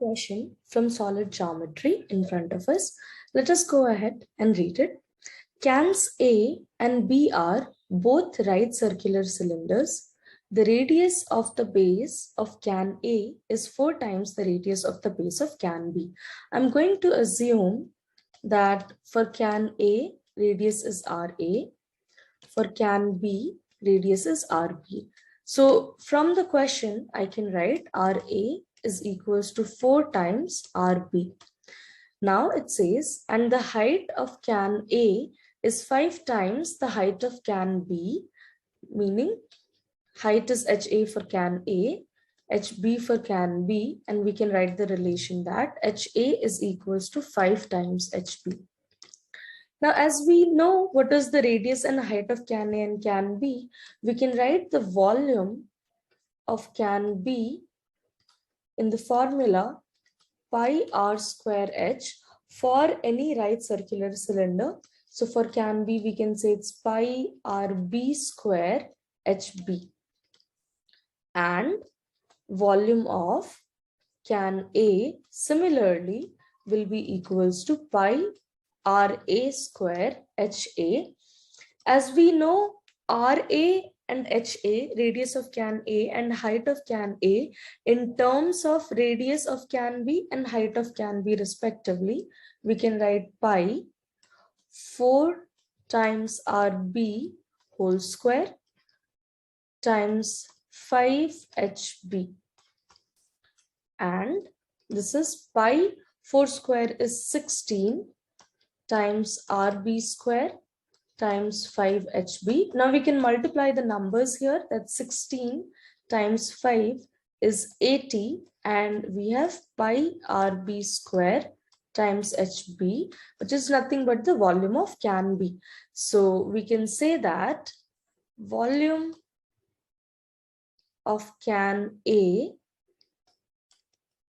question from solid geometry in front of us. Let us go ahead and read it. Cans A and B are both right circular cylinders. The radius of the base of can A is 4 times the radius of the base of can B. I'm going to assume that for can A, radius is RA. For can B, radius is RB. So from the question, I can write RA is equals to 4 times RB. Now it says, and the height of can A is 5 times the height of can B, meaning height is HA for can A, HB for can B, and we can write the relation that HA is equals to 5 times HB. Now, as we know what is the radius and height of can A and can B, we can write the volume of can B in the formula pi r square h for any right circular cylinder. So for can B, we can say it's pi rb square hb. And volume of can A similarly will be equals to pi RA square HA. As we know, RA and HA, radius of can A and height of can A, in terms of radius of can B and height of can B respectively, we can write pi 4 times RB whole square times 5 HB. And this is pi 4 square is 16 times RB square times 5 HB. Now we can multiply the numbers here. That's 16 times 5 is 80, and we have pi RB square times HB, which is nothing but the volume of can B. So we can say that volume of can A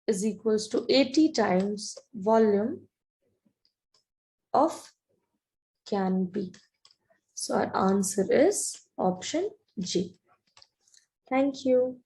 is equals to 80 times volume of can B. So our answer is option G. Thank you.